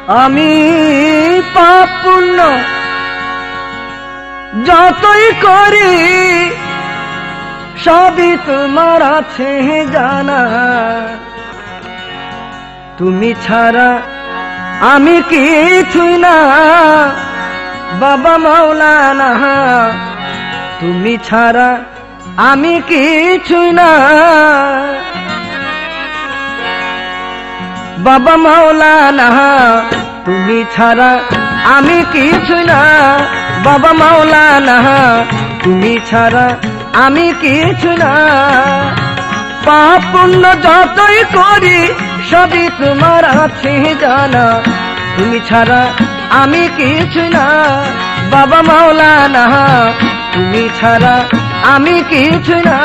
আমি পাপ পুণ্য যতই করি সবই তোমার আছে জানা। তুমি ছাড়া আমি কিছুই না বাবা মাওলানা, তুমি ছাড়া আমি কিছুই না বাবা মাওলানা, তুমি ছাড়া আমি কিছুই না বাবা মাওলানা, তুমি ছাড়া আমি কিছুই না। পাপ পুণ্য যতই করি সবই তোমার আছে জানা। তুমি ছাড়া আমি কিছুই না বাবা মাওলানা, তুমি ছাড়া আমি কিছুই না।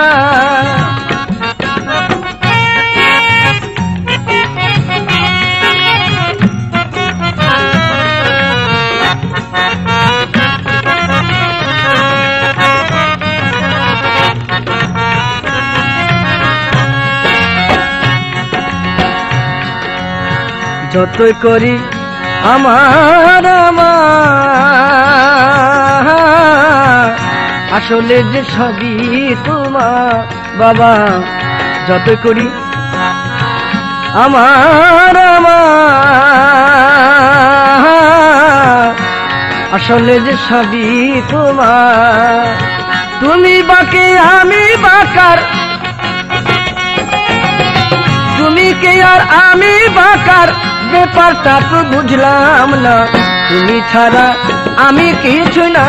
যতই করি আমার আসলে যে সবই তোমার বাবা। যতই করি আমার আসলে যে সবই তোমার। তুমি বাকি আমি বাকার, তুমি কে আর আমি বাকার, ব্যাপারটা তো বুঝলাম না। তুমি ছাড়া আমি কিছু না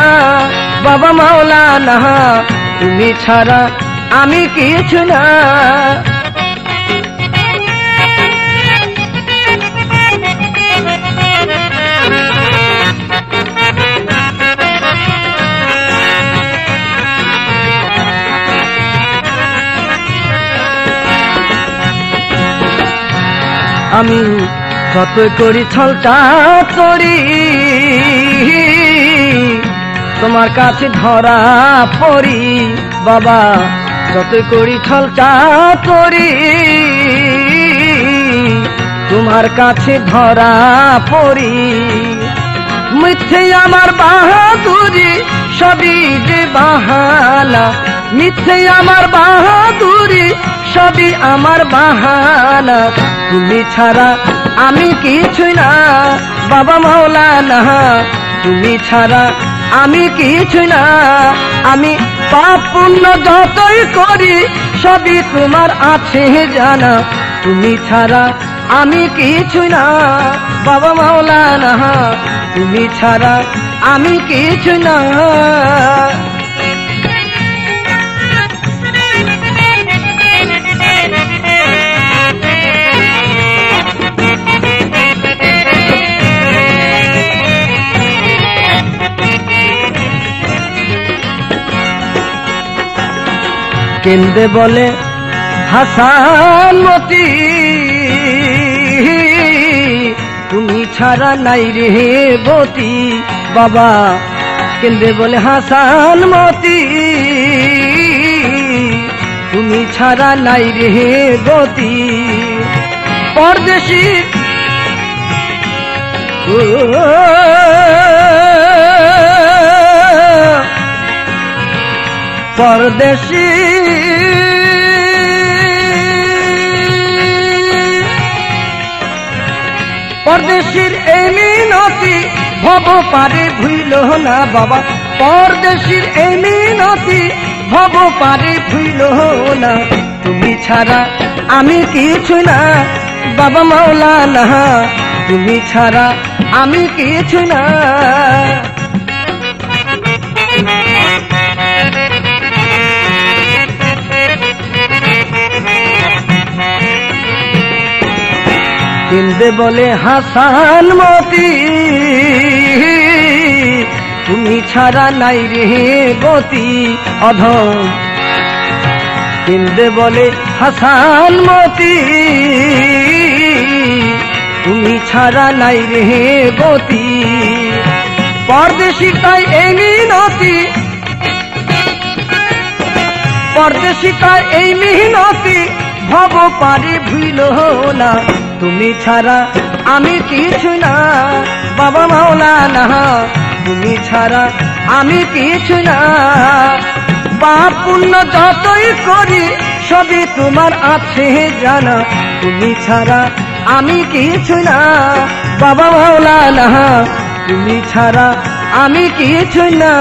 বাবা মাওলানা, তুমি ছাড়া আমি কিছু না। আমি যতই করি ছলটা করি তোমার কাছে ধরা পড়ি বাবা। যতই করি ছলটা করি তোমার কাছে ধরা পড়ি। মিথ্যে আমার বাহাদুরি সবই যে বাহানা, মিথ্যে আমার বাহাদুরি সবই আমার বাহানা। তুমি ছাড়া আমি কিছুই না বাবা মাওলানা, তুমি ছাড়া আমি কিছুই না। আমি পাপ পুণ্য যতই করি সবই তোমার আছে জানা। তুমি ছাড়া আমি কিছুই না বাবা মাওলানা, তুমি ছাড়া আমি কিছুই না। কেন্দে বলে হাসান মতি, তুমি ছাড়া নাই রে গতি বাবা। কেন্দে বলে হাসান মতি, তুমি ছাড়া নাই রে গতি। পরদেশী পরদেশী পরদেশীর এই মিনতি ভব পারে ভুইল না বাবা। পরদেশীর এই মিনতি ভব পারে ভুইল না। তুমি ছাড়া আমি কিছু না বাবা মাওলানা, তুমি ছাড়া আমি কিছু না। কেন্দে বলে হাসান মতি, তুমি ছাড়া নাই রে গতি অধম। কেন্দে বলে হাসান মতি, তুমি ছাড়া নাই রে গতি। পরদেশী তাই এই মিনতি, পরদেশী তাই এই মিনতি ভব পারে ভুইল না। তুমি ছাড়া আমি কিছু না বাবা মাওলানা তুমি ছাড়া আমি কিছু না পাপ পুণ্য যতই করি সবই তোমার আছে জানা তুমি ছাড়া আমি কিছু না বাবা মাওলানা তুমি ছাড়া আমি কিছু না